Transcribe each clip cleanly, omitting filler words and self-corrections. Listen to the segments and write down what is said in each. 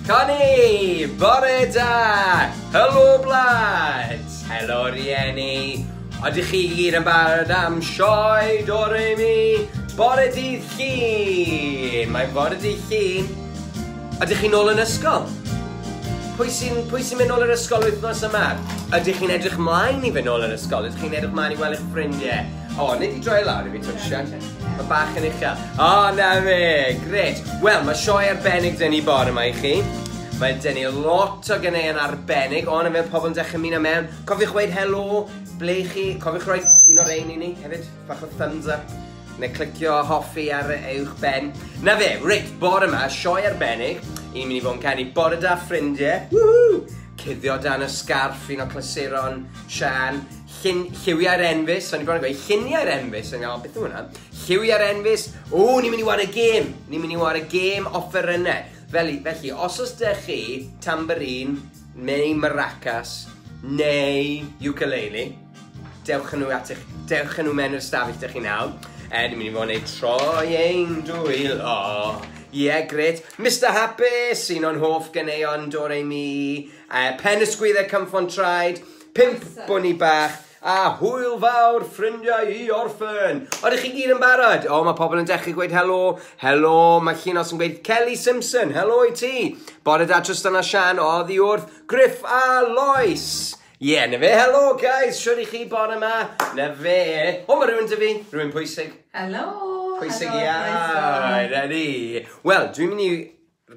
Connie, bore da! Helo blad! Helo rieni! Ydych chi gyd yn barod am sioe dore mi? Bore dydd llun! Mae bore dydd llun. Ydych chi'n ôl yn ysgol? Pwy sy'n mynd nôl yn ysgol wythnos yma? Ydych chi'n edrych mlaen i fynd nôl yn ysgol? Ydych chi'n edrych mlaen i weld eich ffrindiau? O, nid i droi lawr i fi twsian. Mae bach yn uchel. O, na fe, gret. Wel, mae sioe arbennig dyn ni bore yma i chi. Mae dyn ni lot o gyneuon arbennig. O, na fe, pobl yn dechrau mynd mewn. Cofiwch gweud helo, ble chi. Cofiwch rhoi un o'r ein i ni hefyd. Bach o thumbs up. Neu clicio hoffi ar uwch ben. Na fe, reit, bore yma, sioe arbennig. I'n mynd i fod yn canu bore da ffrindiau. Woohoo! Cuddio dan y sgarff, un o clasuron, Sian. Lliwiau'r enfus, o'n i bron yn gweud, lluniau'r enfus, yn gael, beth yw hwnna? Lliwiau'r enfus, o, ni'n mynd i wario gêm. Ni'n mynd i wario gêm offerynnau. Felly, os oes da chi tamborin, neu maracas, neu ukulele, dewch yn nhw mewn i'r stafell da chi nawr. Ni'n mynd i fod yn gwneud troi ein dwylo. Ie, gret. Mr Hapus, un o'n hoff gyneuon dore mi. Pen ysgwyddau Cymffon Traed. 5 bwni bach. A hwyl fawr, ffrindiau i orffen. Oeddech chi gyd yn barod? O, mae pobl yn dechrau gweud helo. Helo, mae Llunos yn gweud Kelly Simpson. Helo i ti. Bore da Tristan a Sian, oddi wrth. Griff a Lois. Ie, na fe. Helo, guys. Siwr i chi bore yma. Na fe. O, mae rhywun dy fi. Rhywun pwysig. Helo. Pwysig iawn. Ready. Wel, dwi'n mynd i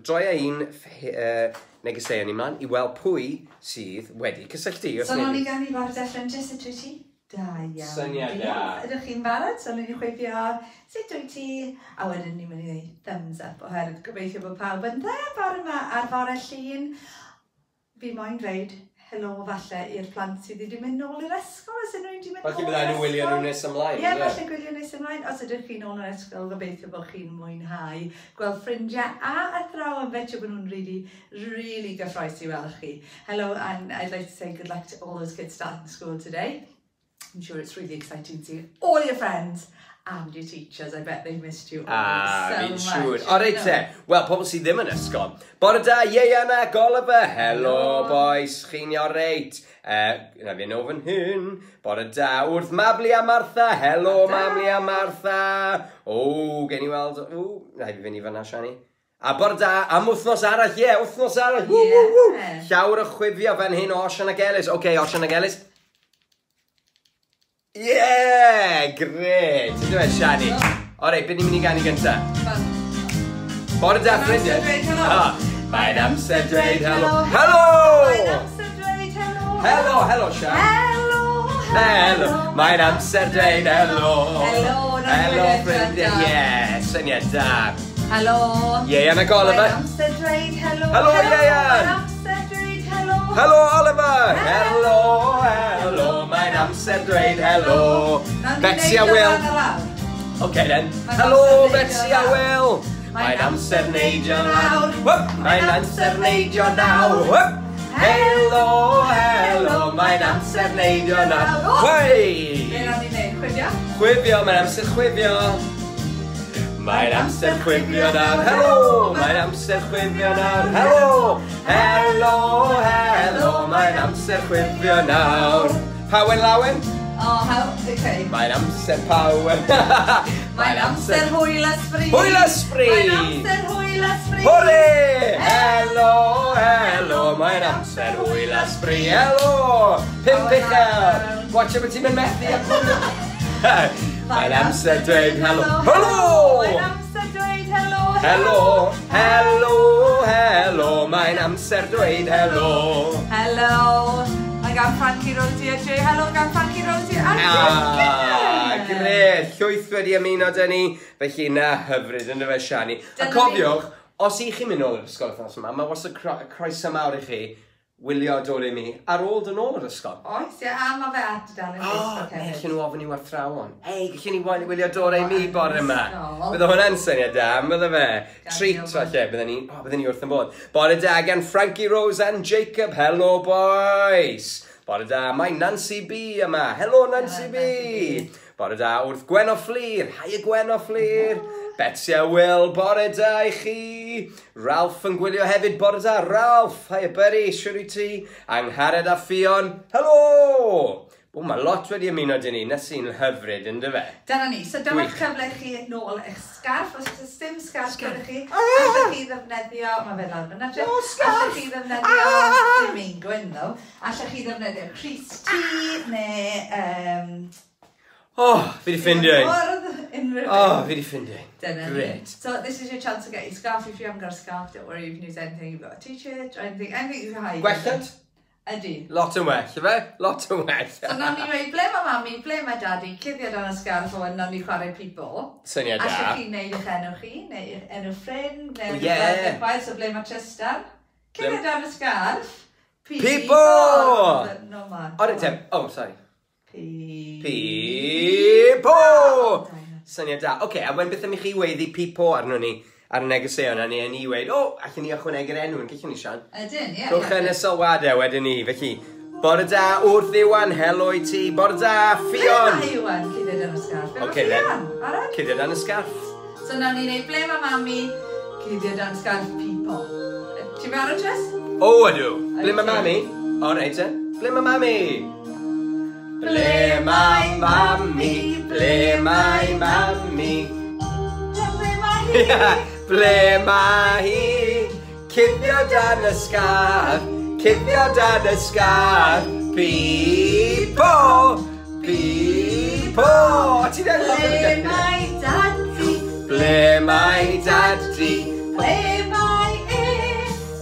droi a un negeseuon ni man i weld pwy sydd wedi cysylltu. So, o'n i gan i barod allan jyst y dwi ti? Da iawn. Syniad da. Ydych chi'n barod? So, o'n i'n chwifio sut dwi ti? A wedyn ni'n mynd i ddweud thumbs up oherwydd gobeithio bod pawb yn dda bore yma ar fore llun. Fi moyn dweud helo falle i'r plant sydd wedi mynd nôl i'r ysgol. Os ydyn nhw wedi mynd nôl i'r ysgol. Falle byddai nhw wylio nhw nes ymlaen. Ie, falle gwylio nes ymlaen. Os ydych chi'n nôl i'r ysgol, gobeithio bod chi'n mwynhau gweld ffrindiau a athrawon. Betio bod nhw'n really gyffroes i weld chi. Hello, and I'd like to say good luck to all those kids starting school today. I'm sure it's really exciting to see all your friends and your teachers. I bet they missed you all so much. Siŵr. O, reit te. Wel, pobl sydd ddim yn ysgol. Bore da, Ieiana, Golfa. Hello, boys. Chi'n iawn reit. Na fi yn ofyn hyn. Bore da, wrth Mabli a Martha. Hello, Mabli a Martha. O, gen i weld. O, na fi fynd i fanna, Siani. A bore da, am wythnos arall, ie, wythnos arall. Llawr o chwifio fan hyn o Osian ag Elis. Oce, Osian ag Elis. Yeah, gret. Ydw e, Siani. O rei, beth ni'n mynd i ganu gynta? Bore da, ffrindiau. Mae'n amser dweud helo. Helo! Mae'n amser dweud helo. Helo, helo, Sian. Helo, helo. Mae'n amser dweud helo. Helo, helo, ffrindiau. Ie, syniad da. Helo. Ieian a Golfa. Mae'n amser dweud helo. Helo, Ieian. Mae'n amser dweud helo. Helo, Oliver. Helo, helo. Mae'n amser dweud helo. Betsy a Hwyl. Oce, then. Helo, Betsy a Hwyl. Mae'n amser neidio nawr. Mae'n amser neidio nawr. Helo, helo. Mae'n amser neidio nawr. Hwy! Be nawn ni wneud? Chwifio? Chwifio, mae'n amser chwifio. Mae'n amser chwifio nawr. Helo! Mae'n amser chwifio nawr. Helo! Helo, helo. Mae'n amser chwifio nawr. Pawen lawen? O, oce. Mae'n amser pawen. Mae'n amser hwyl a sbri. Hwyl a sbri. Mae'n amser hwyl a sbri. Hwri! Helo, helo. Mae'n amser hwyl a sbri. Helo! 5 uchel. Watcha beth ti'n mynd methu. Mae'n amser dweud helo. Helo! Mae'n amser dweud helo. Helo, helo, helo. Mae'n amser dweud helo. Helo. Mae gan Frankie Rosie a Jay. Helo gan Frankie Rosie a Jay. Gret. Llwyth wedi ymuno dyn ni. Felly na hyfryd yn y fe Siani. A cofiwch, os i chi mynd nôl i'r ysgol wythnos yma, mae wastad croeso mawr i chi wylio dod i mi ar ôl dyn nôl yr ysgol. Oes, ie, a mae fe at dal yn Facebook hefyd. Gallwn nhw ofyn i athrawon. Hei, gallwn ni wylio dod i mi bore yma. Bydde hwnna'n syniad da, bydde fe. Treat falle, bydde ni wrth yn bod. Bore da gan Frankie Rose and Jacob. Hello, boys. Bore da, mae Nancy B yma. Hello, Nancy B. Bore da, wrth Gwen o Fflir. Hiya, Gwen o Fflir. Betsy a Hwyl, bore da I chi. Ralph yn gwylio hefyd, bore da. Ralph, hiya buddy, siwr I ti. Angharad a Fion, helo! O, mae lot wedi ymuno dyn ni, nes i'n hyfryd, ynddo fe? Dyna ni, so dyma'r cyfle chi nôl eich sgarff, os ydych dim sgarff gyda chi, allech chi ddefnyddio, mae fe lawr fyna, allech chi ddefnyddio, dim un gwyn ddo, allech chi ddefnyddio Chris T, neu... fi di ffindio un. Fi di ffindio un. Great. So this is your chance to get your scarf. If you haven't got a scarf, don't worry, you can use anything. You've got a t-shirt or anything you can hide. Gwellent? Ydy. Lot yn well, fe? Lot yn well. So nawn ni weid, ble mae mami, ble mae daddy, cuddiad dan y sgarf o nawn ni chwarae people. Syniad da. Allech chi wneud eich enw chi, neu eich enw ffrind, neu eich gwaith, so ble mae Tristan. Cuddiad dan y sgarf. People! No man. Sorry. People! Syniad da. Oce, a wen beth am I chi weddi people arno ni ar y negeseuon a ni yn I weid, allan ni ychwanegu'r enw yn gallwn ni Sian. Ydyn, ie. Rwch yn y sylwadau wedyn ni, felly. Bore da wrth Iwan, helo I ti. Bore da Fion. Ble mae Iwan, cuddiad dan y sgarf? Oce, cuddiad dan y sgarf. So nawn ni wneud ble mae mami, cuddiad dan y sgarf people. Ti'n barod, Tris? Ydw. Ble mae mami? O, reit e. Ble mae mami? Ble mae mami? Ble mae mami? Ble mae hi? Cuddio dan y sgarf, cuddio dan y sgarf. Pipo, pipo. Ble mae daddy? Ble mae daddy? Ble mae e?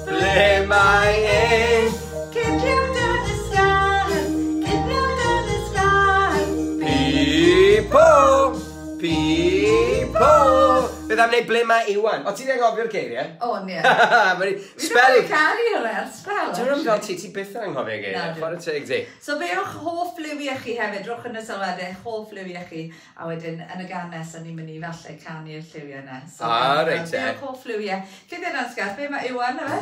Ble mae e? Cuddio dan y sgarf, cuddio dan y sgarf. Pipo, pipo. Beth am wneud ble mae Iwan? O, ti'n anghofio'r geiriau? O, nie. Spelling. Fi'n caru o'r spel. Dwi'n rhywun fel ti byth yn anghofio'r geiriau. Chwarae teg ti. So be o'ch hoff liwiau chi hefyd? Rwch yn y sylwadau, hoff liwiau chi. A wedyn, yn y ganes, o'n i'n mynd I falle canu'r lliwiau yna. Reit e. Be o'ch hoff liwiau? Cyddiad dan sgarf, be mae Iwan yma?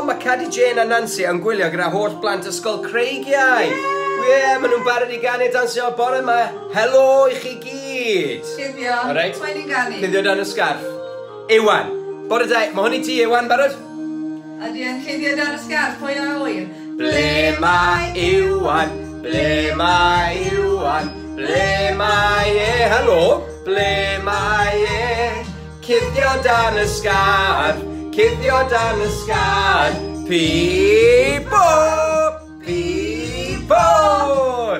Mae Cadi Jane a Nancy yn gwylio gyda holl blant ysgol Creigiau. Maen nhw'n barod I ganu dansio o'r bore yma. Helo I chi gyd. Cuddio. Reit. Mae'n ni'n ganu. Cuddio dan y sgarf. Iwan. Bore da. Mae hwn I ti, Iwan, barod? Ydy yn cuddio dan y sgarf, pwy o wyr? Ble mae Iwan? Ble mae Iwan? Ble mae e? Helo? Ble mae e? Cuddio dan y sgarf. Cuddio dan y sgarf. Pipo! Pipo!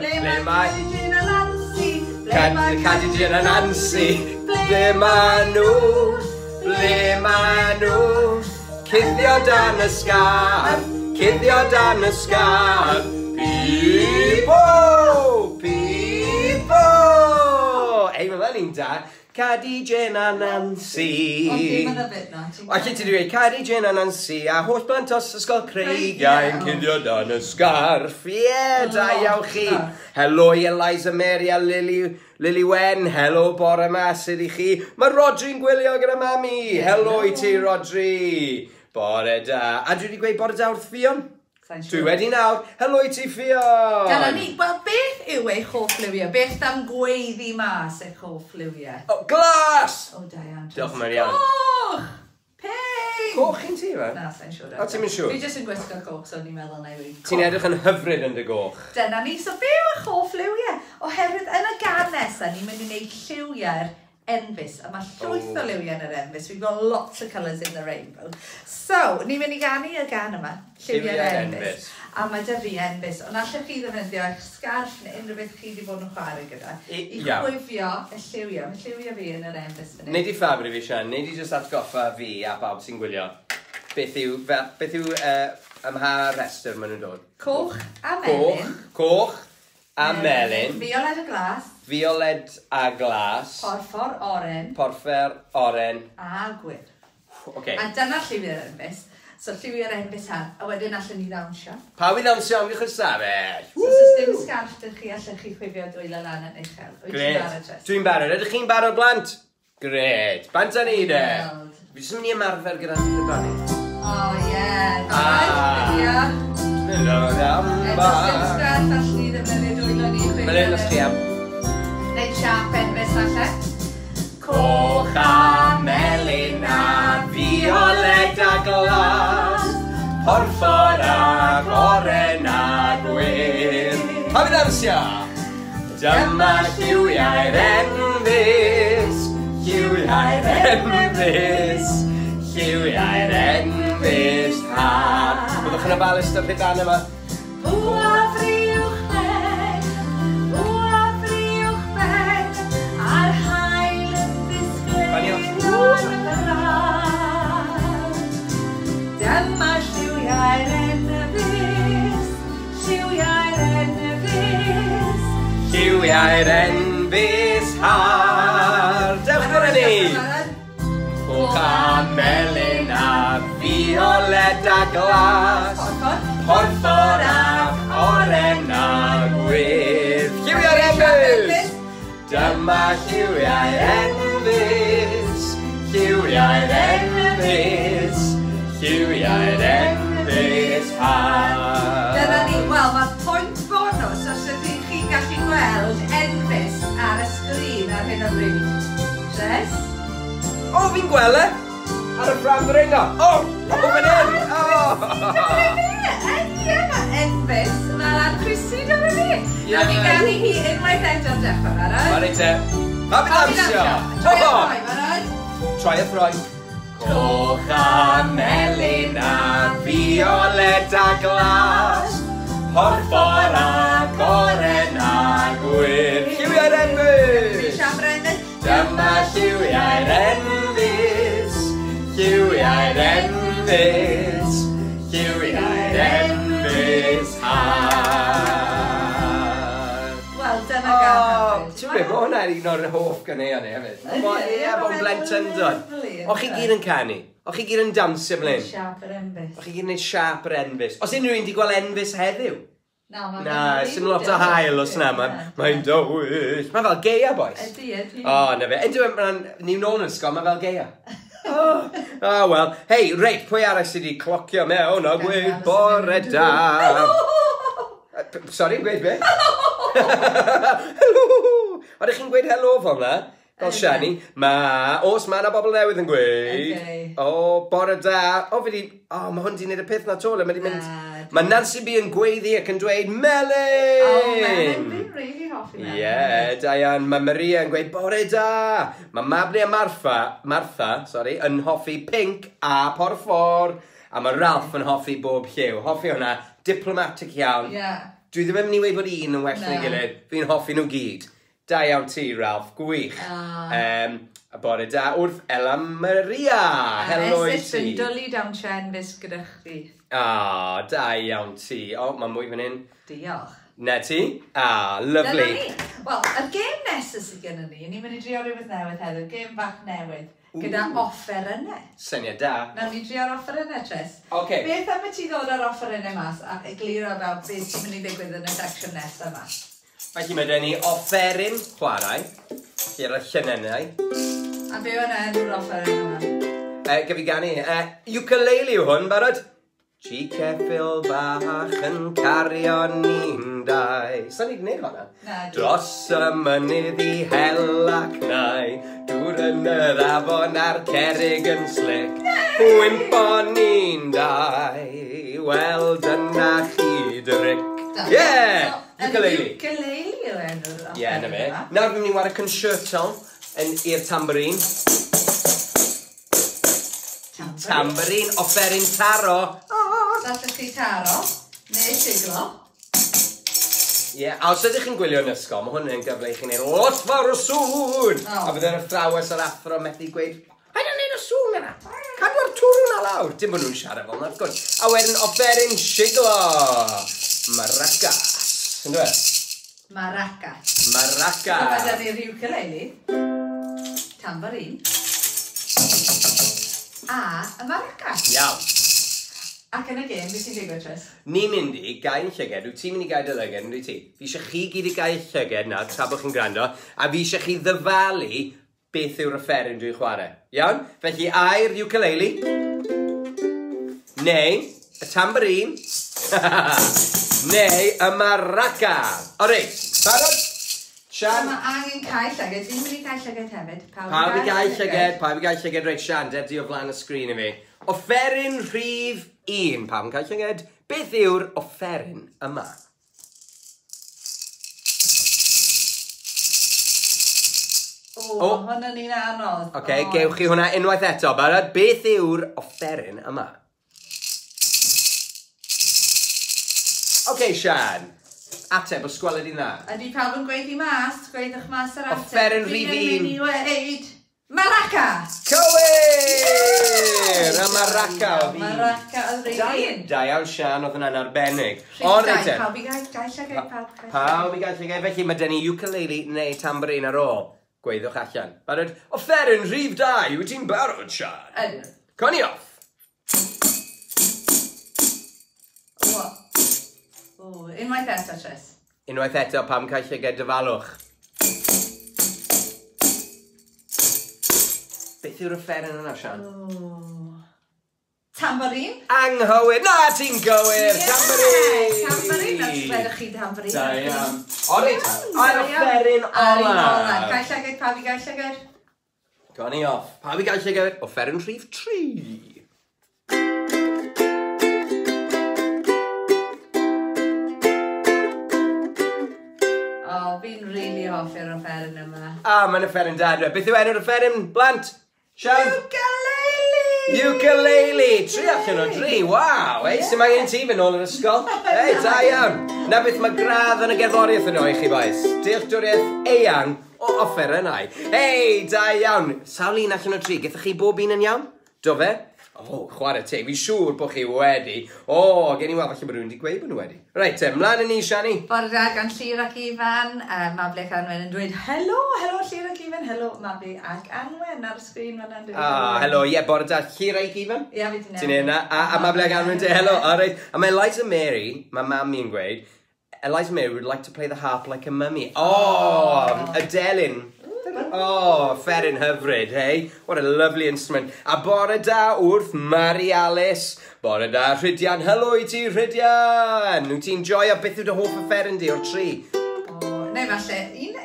Ble mae Caddy a Nancy? Caddy Jane a Nancy. Ble mae nhw? Ble mae nhw? Cuddio dan y sgarf. Cuddio dan y sgarf. Pipo! Pipo! Ei, mae fe'n un da. Caddy Jane a Nancy. O, dim yn y bit na. Alli ti dweud, Caddy Jane a Nancy a holl blant os ysgol Creigiau yn cuddio dan y sgarf. Da iawn chi. Helo I Eliza Mary a Lily Wen. Helo bore yma, sydd I chi? Mae Rodri'n gwylio gyda mami. Helo I ti, Rodri. Bore da. A dwi wedi gweud bore da wrth Fion? Dwi wedi nawr. Helo I ti, Fion. Dyna ni. Wel, beth yw eich hoff liwiau? Beth am gweiddi mas eich hoff liwiau? O, glas! O, Diane. Diolch yn iawn. Coch! Pink! Coch chi'n ti, fe? Na, sa'n siŵr. O, ti'n mynd siŵr? Fi jyst yn gwisgo coch, so ni'n meddwl na i wedi. Ti'n edrych yn hyfryd yn dy goch. Dyna ni. So, be yw eich hoff liwiau? Oherwydd yn y gan nesaf, ni'n mynd I wneud lliwiau'r enfys, a mae llwyth o liwiau yn yr enfys. We've got lots of colours in the rainbow. So, ni'n mynd I ganu y gan yma, lliwiau'r enfys. A mae dy fi enfys. Ond allech chi ddefnyddio eich sgarf neu unrhyw beth chi wedi bod yn chwarae gyda. I chwifio y lliwiau. Mae lliwiau fi yn yr enfys. Neud I ffabri fi, Sian. Neud I just atgoffa fi a bawb sy'n gwylio. Beth yw ymha restr maen nhw'n dod? Coch a melyn. Coch a melyn. Fioled a glas. Fioled a glas. Porffor oren. Porffor oren. A gwyn. Okay. A dyna lliwiau'r enfys. So lliwiau'r enfys han. A wedyn allan ni ddawnsio. Pa wy ddawnsio am gych ystafell? So os dim sgarf dych chi, allan chi chwifio dwylo lan yn eich hel. Gret. Dwi'n barod. Ydych chi'n barod blant? Gret. Bant a ni de. Fi jyst yn mynd I ymarfer gyda chi blannu. O ie. Ydych dim sgarf allan ni ddefnyddio dwylo ni chwifio. Melyn os chi am. Neud siap enfys allan. Coch a glas, porffor ac oren a gwyn. Pa fi ddawnsio? Dyma lliwiau'r enfys, lliwiau'r enfys, lliwiau'r enfys har. Byddwch yn ofalus o'r rhydan yma? Bwa friwch ben, a'r hael yn disgleidio'r braf. Dyma lliwiau'r enfys, lliwiau'r enfys, lliwiau'r enfys har. Dewch gyda ni! Coch a melyn a violet a glas, porffor ac oren a gwyrdd. Lliwiau'r enfys! Dyma lliwiau'r enfys, lliwiau'r enfys, lliwiau'r enfys har. Dyna ni, wel, mae'r pwynt bonus os ydych chi gallu gweld enfys ar y sgrin ar hyn o bryd. Jess? O, fi'n gweld e! Ar y brand ring o! O! O, fan hyn! O! Ie, mae enfys fel ar Chrissy dyma ni. Na ni gan i hi unwaith eto dechrau, barod? Ma reit e. Ma fi'n ddawnsio! Troi y ffroi, barod? Troi y ffroi. Coch a melyn a violet a glas, porffor ac oren a gwyrdd. Lliwiau'r enfys! Dyma lliwiau'r enfys, lliwiau'r enfys, lliwiau'r enfys har. Wel, dyna gael. Ti'n gwybod, mae hwnna'n un o'r hoff ganeuon ni hefyd. Ie, bo'n blentyndod. O chi gyd yn canu? O chi gyd yn dansio blyn? Siap yr enfys. O chi gyd yn neud siap yr enfys? Os unrhyw un wedi gweld enfys heddiw? Na, sy'n lot o hael os na, mae'n dywyll. Mae fel geia, boys. Ydy. O, na fe. Ni'n nôl yn ysgol, mae fel geia. O, wel. Hei, reit, pwy arall sydd wedi clocio mewn o gweud bore da? Sorry, gweud be? Helo! Oeddech chi'n gweud helo fel na? Fel Shani. Os mae yna bobl newydd yn gweud. O, bore da. O, fi di... O, mae hwn di wneud y peth na tole. Mae di mynd... Mae Nancy B yn gweiddi ac yn dweud melyn! O, melyn, fi'n really hoffi melyn. Ie, Diane. Mae Maria yn gweud bore da. Mae Mabli a Martha, yn hoffi pink a porffor. A mae Ralph yn hoffi bob lliw. Hoffi hwnna, diplomatic iawn. Dwi ddim yn mynd i weid bod un yn well na'i gilydd. Fi'n hoffi nhw gyd. Da iawn ti, Ralph. Gwych. A bore da wrth Ella Maria. Helo i ti. Esis yn dwlu dawn enfys gyda chdi. Da iawn ti. O, mae mwy fan hyn. Diolch. Na ti? Lovely. Wel, y gêm nesaf sydd gennym ni, ni'n mynd i drio rhywbeth newydd heddiw, gêm bach newydd, gyda offerynnau. Syniad da. Nawn ni drio'r offerynnau, Tris. Okay. Beth am y ti ddod ar offerynnau mas a egluro fel beth sy'n mynd i ddigwydd yn y section nesaf yma? Felly mae gen i offeryn chwarae, gyda'r llynennau. A be o'n enw'r offeryn yma? Gyfi gani, ukulele yw hwn, barod? Chi ceffil bach yn cario ni'n dau. Sa'n ni'n gwneud hwnna? Dros y mynydd i hel ac nai, dŵr yn yr afon a'r cerig yn slic, wympo ni'n dau, wel dyna chi dric. Ie! Ukulele. Ukulele yw enw'r offeryn yma? Ie, na fe. Nawr fi'n mynd i wario concerto i'r tamborin. Tamborin, offeryn taro. Allwch chi taro, neu siglo. Ie, a os ydych chi'n gwylio yn ysgol, mae hwn yn gyfle i chi'n neud lot fawr o sŵn. A byddai'r athrawes yr athro methu gweud, haid yn neud y sŵn yna. Cadw'r twrw na lawr. Dim bod nhw'n siarad fel yna, wrth gwrs. A wedyn offeryn siglo. Maracas. Yn dweud? Maracas. Maracas. Mae da ni'r ukulele, tamborin, a y maracas. Iawn. Ac yn y gêm, beth sy'n digwydd, Tris? Ni'n mynd i gau yn llyged, wyt ti'n mynd i gau dy lyged, yn dwi ti? Fi eisiau chi gyd i gau llyged na, tra bod chi'n gwrando, a fi eisiau chi ddyfalu beth yw'r offeryn dwi'n chwarae. Iawn? Felly, a'r ukulele, neu y tamborin, neu y maraca. O reit, barod? Sian? Mae angen cael llyged, fi'n mynd i gael llyged hefyd. Pawb i gael llyged, reit, Sian, dedi o flaen y sgrin i fi. Offeryn rhif 1, pam cael llyged. Beth yw'r offeryn yma? Hwna'n un anodd. Oce, gewch chi hwnna unwaith eto. Barod, beth yw'r offeryn yma? Oce, Sian. Ateb, os gweled i na. Ydy pawb yn gweithio mas? Gweithioch mas yr ateb. Offeryn rhif 1. Fi'n mynd i weid. Maraca! Cywir! A maraca o fi. Maraca o rhif 1. Da iawn, Sian, oedd yna'n arbennig. Pawb i gael llygau, Pawb i gael llygau, felly mae dyn ni ukulele neu tamborin ar ôl. Gweithwch allan. Barod, offeryn rhif 2, wyt ti'n barod, Sian? Coni off. Unwaith eto, Tris. Unwaith eto, pam cael llygau dyfalwch. Beth yw'r offeryn yna, Sian? Tamborin? Anghywir! Na, ti'n gywir! Tamborin! Tamborin, os wedwch chi tamborin. Da iawn. O reit, a'r offeryn olaf. Gael llygau, pawb i gael llygau. Goni off. Pawb i gael llygau, offeryn rhif 3. Fi'n rili hoffi'r offeryn yma. Mae'n offeryn dadwe. Beth yw enw'r offeryn, blant? Sian? Ukulele! Ukulele! 3 allan o 3, waw! Ei, sy'n mae gen ti fynd ôl yr ysgol? Ei, da iawn! Na beth mae gradd yn y gerddoriaeth yno i chi boes. Dealltwriaeth eang o offerynnau. Ei, da iawn! Sawl un allan o 3, gethach chi bob un yn iawn? Do fe? Chwarae teg, fi'n siŵr bod chi wedi. Gen i weld falle bod rhywun wedi gweud bod nhw wedi. Reit, mlaen yn ni, Siani. Bore da gan Llyr ac Ifan. Mabli ac Anwen yn dweud, helo Llyr ac Ifan, helo Mabli ac Anwen ar y sgrin fan'na. Helo, bore da Llyr ac Ifan? Ie, fi ti'n Ti'n yna, a Mabli ac Anwen dweud, helo, alright. A mae Eliza Mary, mae mami yn gweud, Eliza Mary would like to play the harp like a mummy. Adelyn. Offeryn hyfryd, hey? What a lovely instrument. A bore da wrth Mary Alice. Bore da Rhydian. Helo i ti, Rhydian. Nw ti'n joio beth yw dy hoff offeryn di o'r 3? Neu falle,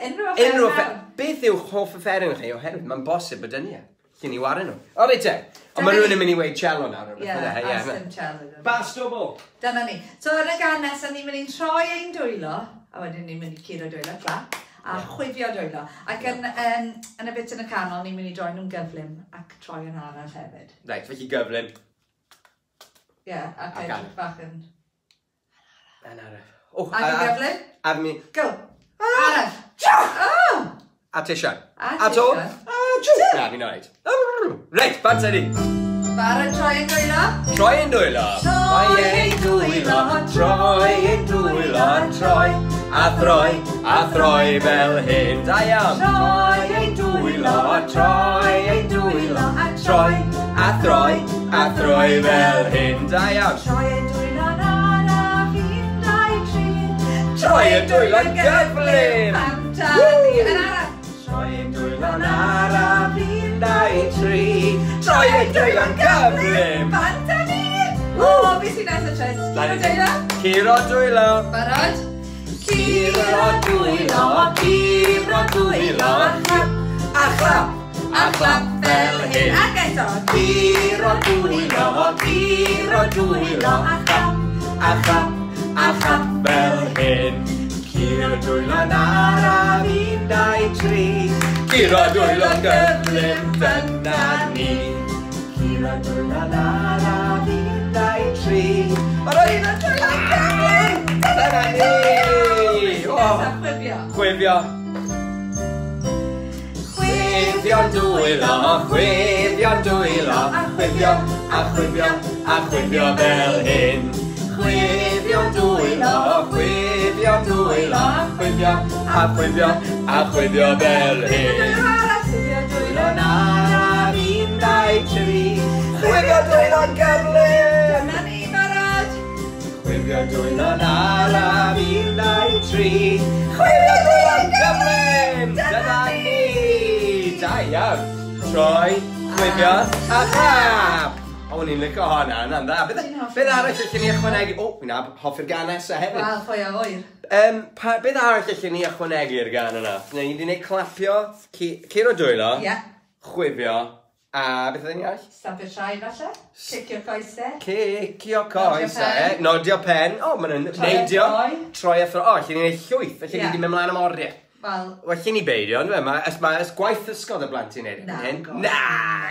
unrhyw offeryn. Beth yw'ch hoff offeryn chi? Oherwydd, mae'n bosib y dynia. Cyn i wario nhw. O, reit te. Ond mae rhywun yn mynd i weid cello nawr. Ie, as dim cello. Bas dobl. Dyna ni. So, yn y gan nesaf, ni'n mynd i'n troi ein dwylo. A wedyn ni'n mynd i curo dwylo, clap. A chwifio dwylo. Ac yn y bit yn y canol, ni'n mynd i droi nhw'n gyflym ac troi yn arall hefyd. Reit, felly gyflym. Ie, ac edrych bach yn... Yn arall. Ac yn gyflym? A mi... Go! Arall! A ti Sian? A to? Na, fi'n oed. Reit, bant ni. Barod troi ein dwylo? Troi ein dwylo. Troi ein dwylo. Troi ein dwylo. Troi. A throi fel hyn. Da iawn. Troi ein dwylo. Troi ein dwylo. Troi. A throi fel hyn. Da iawn. Troi ein dwylo araf 1, 2, 3. Troi ein dwylo'n gyflym. Fantani. Yn araf. Troi ein dwylo'n araf 1, 2, 3. Troi ein dwylo'n gyflym. Fantani. Be sy'n nesaf, Tris? Curo dwylo? Curo dwylo. Barod? Curo dwylo. Curo dwylo. A chlap fel hyn. Ac eto. Curo dwylo. Curo dwylo. A chlap fel hyn. Curo dwylo'n araf 1, 2, 3. Curo dwylo'n gyflym dyna ni. Curo dwylo'n araf 1, 2, 3. Curo dwylo'n gyflym dyna ni. Chwifio. Chwifio'n dwylo. Chwifio'n dwylo. A chwifio fel hyn. Chwifio'n dwylo. Chwifio'n dwylo. A chwifio fel hyn. Chwifio dwylo'n araf 1, 2, 3. Chwifio dwylo'n gyflym. Dyna ni, barod. Chwifio dwylo'n araf 1, 2, 3. Chwifio dwylo'n gyflym. Dyna ni. Da iawn. Troi, chwifio, a chlap. O'n i'n licio honna, yna'n dda. Beth arall allwn ni ychwanegu? Fi'n hoffi'r gan nesa hefyd. Wel, pwy o oer. Beth arall allwn ni ychwanegu'r gan yna? Ni wedi gwneud clapio, curo dwylo, chwifio, A beth ydyn ni all? Stapio trai falle? Cicio coesau? Cicio coesau. Nodio pen. O, maen nhw'n neidio. Troi a throi. O, allan ni'n neud llwyth. Felly ni wedi mynd mlaen am oriau. Wel, ni beidio, ond mae gwaith ysgol y blant i'n neud hyn. Na,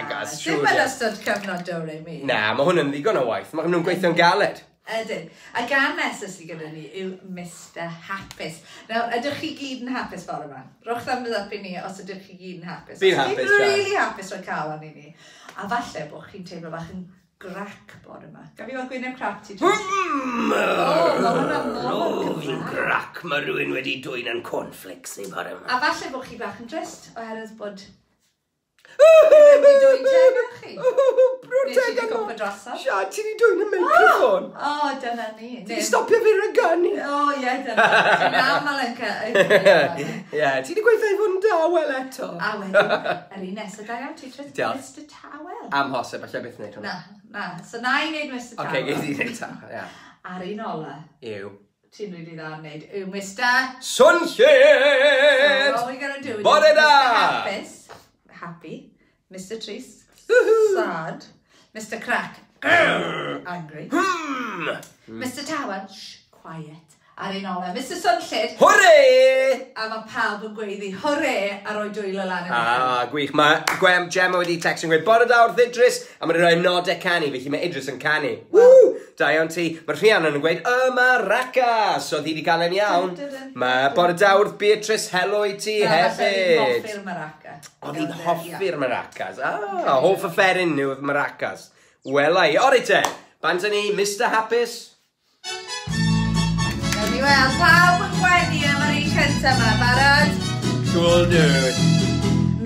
gas, siwr. Dim yn ystod cyfnod dore mi. Na, mae hwn yn ddigon o waith. Mae nhw'n gweithio'n galed. Ydyn. A gan nesaf sydd gyda ni yw Mr Hapus. Nawr, ydych chi gyd yn hapus bore yma? Rwch thumbs up i ni os ydych chi gyd yn hapus. Fi'n hapus, Fi'n really hapus rhoi cael i ni. A falle bod chi'n teimlo bach yn grac bore yma. Gaf i weld gwyneb crap ti? Fi'n grac. Mae rhywun wedi dwy'n yn cornflakes ni bore yma. A falle bod chi bach yn drist oherwydd bod... Wedi dwy'n teg â chi? Nes i di gwmpa drosodd? Siad, ti wedi dwy'n y meicroffon? O, dyna ni. Ti wedi stopio fi ryganu? O, ie, dyna. Ti'n aml yn Ie, ti wedi gweithio i fod yn dawel eto. A wedyn, yr un nesaf da iawn, ti trwy'n Mr Tawel. Amhosib, allai beth wneud hwnna. Na. So na i wneud Mr Tawel. Oce, gei di wneud tawel, ie. A'r un ola. Yw. Ti'n rili dda yn wneud. Yw Mr... Sunshine! So what we're going to do is Bore da! Mr Hapus, happy. Mr Trist, sad. Mr Crack, angry. Mr Tawel, quiet. A'r un ola, Mr Sunllid, Hwrê! A mae pawb yn gweiddi hwrê a roi dwylo lan yn gwych. Mae Gemma wedi text yn gweud, bore da wrth Idris, a mae'n rhoi nodau canu, felly mae Idris yn canu. Da iawn ti. Mae Rhiannon yn gweud, maracas, so ddi wedi cael yn iawn. Mae bore da wrth Beatrice, helo i ti hefyd. Fi'n hoffi'r maraca. O, fi'n hoffi'r maracas. Hoff y fferin nhw y maracas. Wel ai. O, reit te. Bant ni, Mr Hapus. Wel, pawb yn gwenu am yr un cyntaf yma, barod? Cool dude.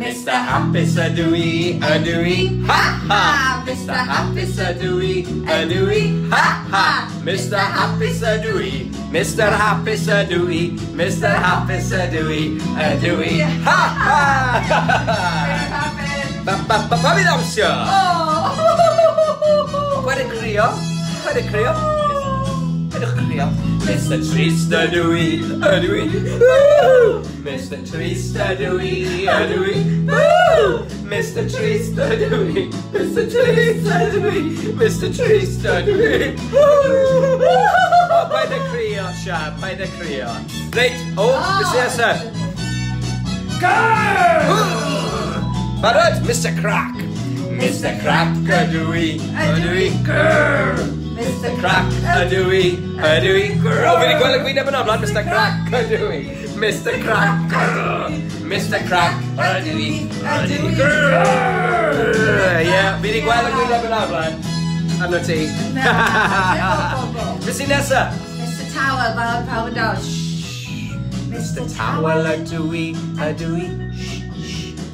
Mr Hapus ydw i, ha ha! Mr Hapus ydw i, ha ha! Mr Hapus ydw i, Mr Hapus ydw i, Mr Hapus ydw i, ha ha! Pa fi ddawsio? Gwaed y crio, gwaed y crio. Mr Trist ydw i, Mr Trist ydw i, Mr Trist ydw i, Mr Trist ydw i, Mr Trist ydw i. O, paid y crio, Siab, paid y crio. Reit, beth sy'n nesaf? Barod, Mr Crack. Mr Crack ydw i, Mr Crack ydw i, O, fi wedi gweld y gwyneb yn omlaen, Mr Crack ydw i, Mr Crack, Mr Crack ydw i, Ie, fi wedi gweld y gwyneb yn omlaen. Arno ti. Beth sy'n nesaf? Mr Tawel, fel pawb yn dawel. Mr Tawel ydw i,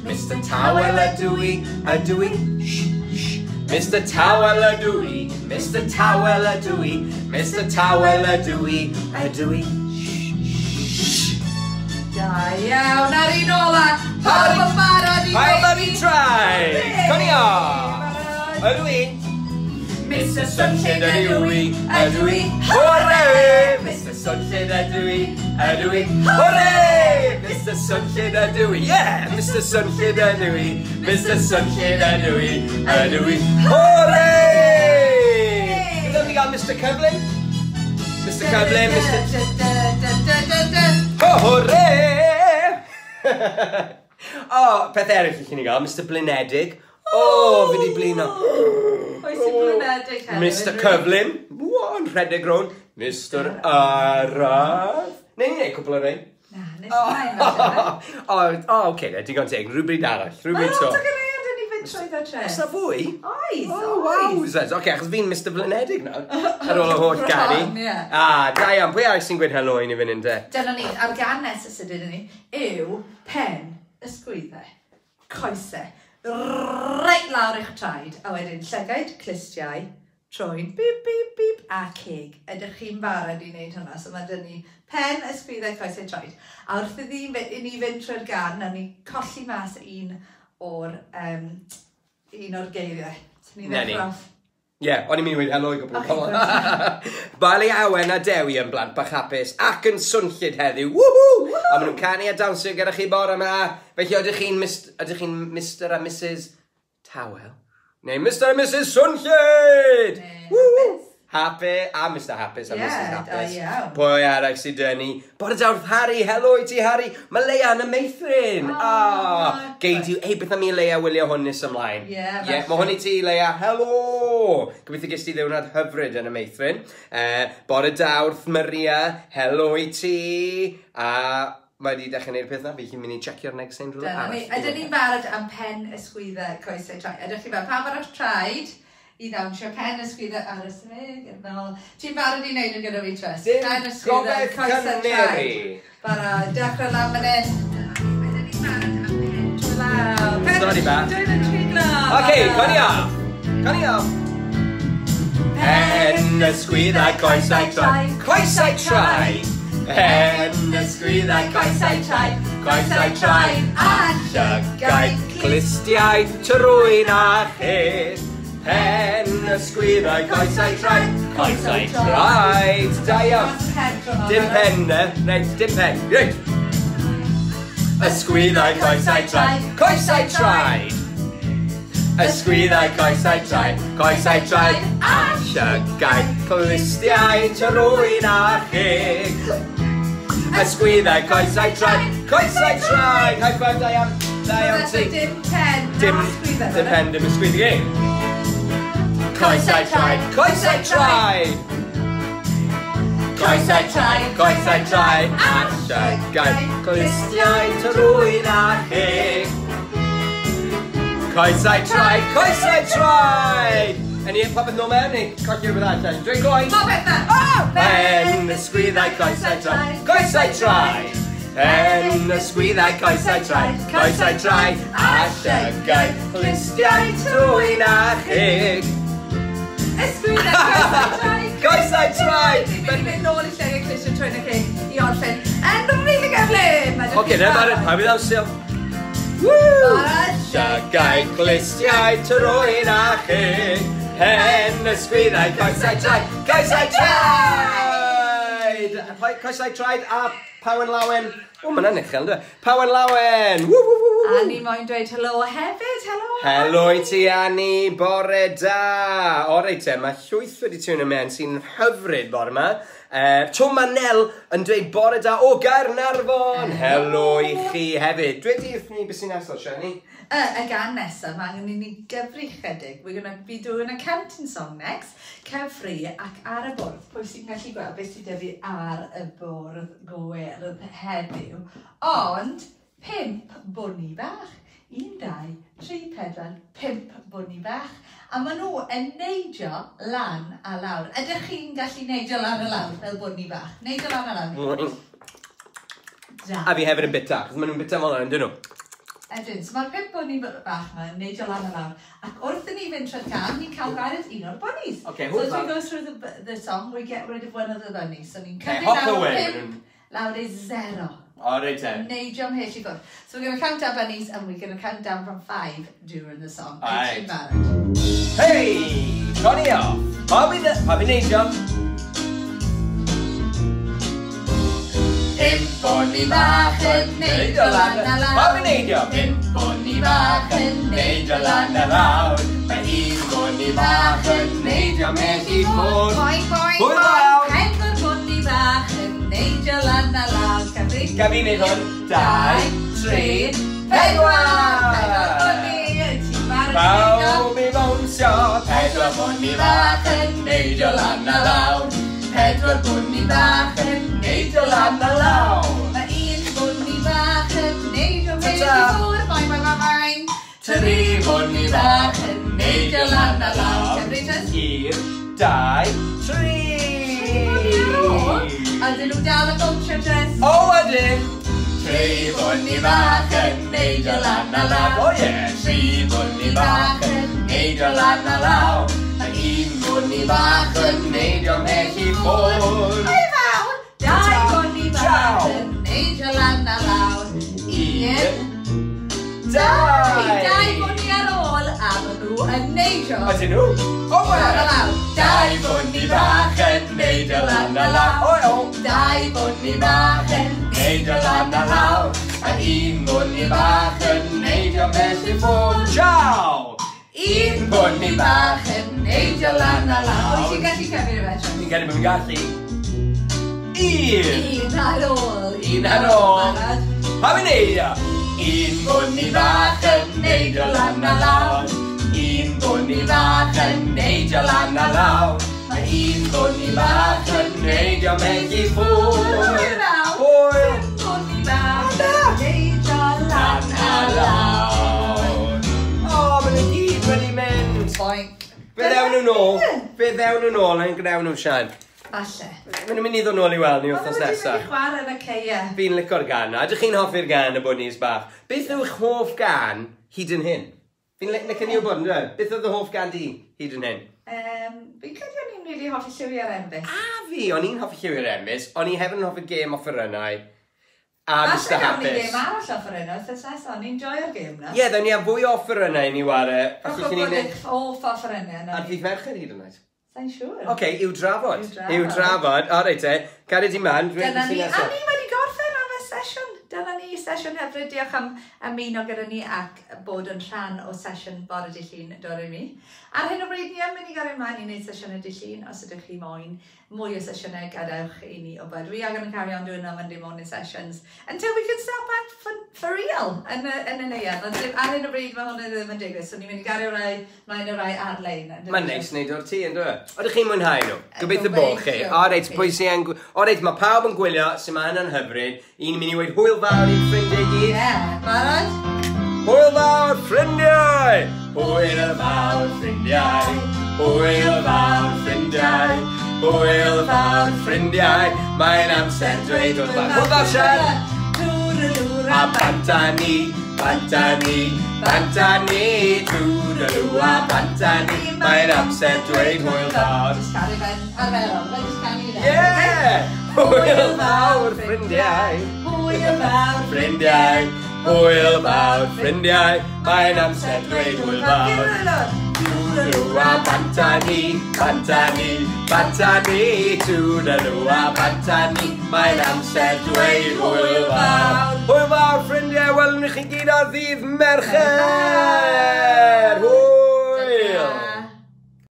Mr Tawel ydw i, Mr Tawel ydw i, Mr Tawel ydw i, Mr Tawel ydw i, Da iawn, ar un ola. Pawb yn barod i Pawb am i trai. Coni o. Ydw i. Mr Sunshine ydw i, hwrê! Mr Sunshine ydw i, hwrê! Mr Sunshine ydw i, yeah! Mr Sunshine ydw i, Mr Sunshine ydw i, hwrê! Ydw i gael Mr Cyflym? Mr Cyflym, hwrê! O, peth eraill i chi ni gael, Mr Blinedig. O, fi di blino. Oes i'n blynedig hefyd? Mr Cyflym. Yn rhedeg rown. Mr Araf. Neu ni neud cwbl o rein? Na, nes ymlaen. O, oce, digon teg. Rhywbryd arall. Rhywbryd to. O, ti'n gwneud yn ei fynd trwy ddo tres? Os na fwy? Oes, Wowzers. Oce, achos fi'n Mr Blinedig nawr. Ar ôl o holl gani. Da iawn. Pwy arall sy'n gweud helo i ni fan hyn de? Dyna ni, ar gan nesaf sydd ydyn ni, yw pen, ysgwyddau, coesau, reit lawr eich traed, a wedyn llygaid, clistiau, troen, bip, bip, bip, a cig. Ydych chi'n barod i wneud hwnna, so mae dyn ni pen, ysgwyddau, coesau, traed. A wrth i ni fynd trwy'r gan, na ni colli mas un o'r geiriau. Na ni. Ie, o'n i'n mynd i weid helo i gwbl. Bali Awen a Dewi yn blant bach hapus ac yn swnllid heddiw. Woohoo! A maen nhw'n canu a dawnsio gyda chi bore yma. Felly ydych chi'n Mr a Mrs Hwyl. Neu Mr and Mrs Swnllyd! Happy, a Mr Hapus a Mrs Hapus. Pwy arall sydd dyn ni? Bore dawrth Harry, helo i ti Harry. Mae Leia yn y meithrin. Geid yw, beth am i Leia wylio hwn nes ymlaen? Mae hwn i ti Leia, helo! Gobeithio ges ti ddiwrnod hyfryd yn y meithrin. Bore dawrth Maria, helo i ti. A mae wedi dechrau gwneud peth na, fi chi'n mynd i checio'r next ein rhywle arall. Ydyn ni'n barod am pen ysgwyddau coesau traed. Ydych chi'n barod pa barod traed i ddawnsio pen ysgwyddau ar y smig. Ti'n barod i wneud yn gyda fi trust? Pen ysgwyddau coesau traed. Barod, dechrau lan fan hyn. Ydyn ni'n barod am pen trwlaw. Sorry ba. Dwi'n yn triglaw. Ok, coni off. Coni off. Pen ysgwyddau coesau traed. Coesau traed. Pen ysgwyddau coesau traed. Coesau traed. A llygaid clistiau trwy'n a chyd. Pen ysgwyddau coesau traed. Coesau traed. Da iawn. Dim pen ne. Reit, dim pen. Reit. Ysgwyddau coesau traed. Coesau traed. Ysgwyddau coesau traed. Coesau traed. A llygaid clistiau trwy'n a chyd. Ysgwyddau coesau traed. Coesau traed. High five, da iawn. Da iawn ti. Dim pen. Dim pen, dim ysgwyddau gi. Coesau traed. Coesau traed. Coesau traed. Coesau traed. A llygaid clistiau trwy'n a chyd. Coesau traed. Coesau traed. Yn i popeth nôl mewn ni, colli rhywbeth allan. Dwi'n gwaith. Popeth na. Pen ysgwyddau coesau traed. Coesau traed. Pen ysgwyddau coesau traed. Coesau traed. A llygaid clistiau trwy'n a chyd. Ysgwyddau coesau traed. Coesau traed. Dwi'n mynd nôl i lle i clisio trwy'n y cig i orffen. Yn rili gyflym. Oce, na barod, pa bydd amsil. Llygaid clistiau trwy'n a chyd. Pen ysgwyddau coesau traed. Coesau traed. Coesau traed a Pawen Lawen. O, mae'n uchel, dwi. Pawen Lawen. A ni moyn dweud helo hefyd, helo. Helo i ti, Annie. Bore da. O, reit te, mae llwyth wedi tiwn yn mewn sy'n hyfryd bore yma. Tw Manel yn dweud bore da o Gaernarfon. Helo i chi hefyd. Dweud i ni beth sy'n nesaf, Shani? Y gan nesaf, mae angen i ni gyfri chydig. We're going to be doing a counting song next. Cyfri ac ar y bwrdd. Pwy sy'n gallu gweld beth sydd dyfu ar y bwrdd gwerth heddiw. Ond 5 bwni bach. 1, 2, 3, 4, 5 bwni bach. A maen nhw yn neidio lan a lawr. Ydych chi'n gallu neidio lan a lawr fel bwni bach? Neidio lan a lawr. A fi hefyd yn bita, chos maen nhw'n bita fel yna, dyn nhw. Ydyn, so mae'r 5 bwni bach yma yn neidio lan a lawr. Ac wrth i ni fynd trwy'r cam, ni'n cael gwared un o'r bunnies. Okay, so as we go through the song, we get rid of one of the bunnies. So ni'n cymryd lawr 5, lawr i 0. O, reit te. Neidio am hell i ffwrdd. So we're going to count our bunnies and we're going to count down from 5 during the song. Alright. Hey! Coni off! Pa fi neidio? 5 bwni bach yn neidio lan a lawr. Pa fi neidio? 5 bwni bach yn neidio lan a lawr. Mae 1 bwni bach yn neidio mell i ffwrdd. Boing, boing, Hwyl! boing. 4 bwni bach yn neidio lan a lawr. Cyfri? Gafi wneud hwn. 2, 3, 4! Pawb i bownsio. 4 bwni bach yn neidio lan a lawr. 4 bwni bach yn neidio lan a lawr. Mae 1 bwni bach yn neidio mell i ffwrdd. Boing, boing, boing, boing. 3 bwni bach yn neidio lan a lawr. 1, 2, 3! Ydyn nhw dal y bwnsio dress? O, ydyn! 3 bwni bach yn neidio lan a lawr. O, ie! 3 bwni bach yn neidio lan a lawr. A 1 bwni bach yn neidio mell i ffwrdd. Ai fawr! 2 bwni bach yn neidio lan a lawr. 1, 2 bwni ar ôl a maen nhw yn neidio. Ydyn nhw? O, lan a lawr. 2 bwni bach yn neidio lan a lawr. O, o! 2 bwni bach yn neidio lan a lawr. A 1 bwni bach yn neidio mell i ffwrdd. Ciao! Un bwni bach yn neidio lan a lawr. Wyt ti'n gallu cefnir y fe? Ni'n gael bod yn gallu. Un ar ôl. Un ar ôl. Pa fi'n neidio? Un bwni bach yn neidio lan a lawr. Un bwni bach yn neidio lan a lawr. Mae un bwni bach yn neidio mewn i ffwr. Hwyl. Un bwni bach yn neidio lan a lawr. O, maen nhw gyd wedi mynd. Boink. Fe ddewn nhw nôl. Fe ddewn nhw nôl yn gnewn nhw Sian. Falle. Maen nhw'n mynd i ddod nôl i weld ni wrthnos Oedd nesaf. wedi chwarae yn y ceia. Fi'n licio'r gan. Ydych chi'n hoffi'r gan y bwnis bach? Beth yw'ch hoff gan hyd yn hyn? Fi'n licio ni o bod yn dweud. Beth oedd y hoff gan di hyd yn hyn? Fi'n credu o'n i'n really hoffi lliwiau'r enfys. Fi, o'n i'n hoffi lliw'r enfys. O'n i hefyd yn hoffi gêm off yr ynnau. A Mr Falle gawn ni Hapus. gêm arall off yr yno, wrth nesaf. O'n i'n joio'r gêm na. Ie, ddawn ni a fwy off yr ynnau ni ware. Rwch o bod eich hoff off yr yno. A fydd merched hyd yn oed? Sa'n siŵr. Oce, yw drafod. Yw drafod. Yw drafod. O, reit e. Gari di man. Dyna ni. A ni wedi gorffen am y sesiwn. Dyna ni sesiwn hyfryd. Diolch am ymuno gyda ni ac bod yn rhan o sesiwn bore dydd Llun dor i mi. Ar hyn o bryd ni yn mynd i gario ymlaen i wneud sesiynau dydd Llun os ydych chi moyn mwy o sesiynau gadewch i ni o byd. We are going to carry on doing our Monday morning sessions until we can start back for real yn y neuad. Ond ar hyn o bryd mae hwnna ddim yn digwydd, so ni'n mynd i gario rai mlaen o rai ar-lein. Mae'n neis wneud o'r ti, ynddo? Oeddech chi'n mwynhau nhw? Gobeithio bod chi. O reit, pwy sy'n... O reit, mae pawb yn gwylio sy'n mae hynny'n hyfryd. Un mynd i weid hwyl fawr i'n ffrindiau gyd. Ie, barod? Hwyl fawr, ffrindiau! Hwyl fawr, ffrindiau! Hwyl fawr, ffrindiau! Hwyl fawr, ffrindiau! Mae'n amser dweud o'r fawr. Hwyl fawr, Sian! A bantani, bantani, bantani, toodaloo a bantani. Mae'n amser dweud hwyl fawr. Just caru fe'n arferol, fe'n just caru fe'n. Yeah! Hwyl fawr, ffrindiau! Hwyl fawr, Ffrindiau! Hwyl fawr, ffrindiau! Mae'n amser dweud hwyl fawr. Toodaloo a bantani, bantani, bantani, toodaloo a bantani. Mae'n amser dweud hwyl fawr. Hwyl fawr, ffrindiau! Welwn i chi gyd ar ddydd Mercher!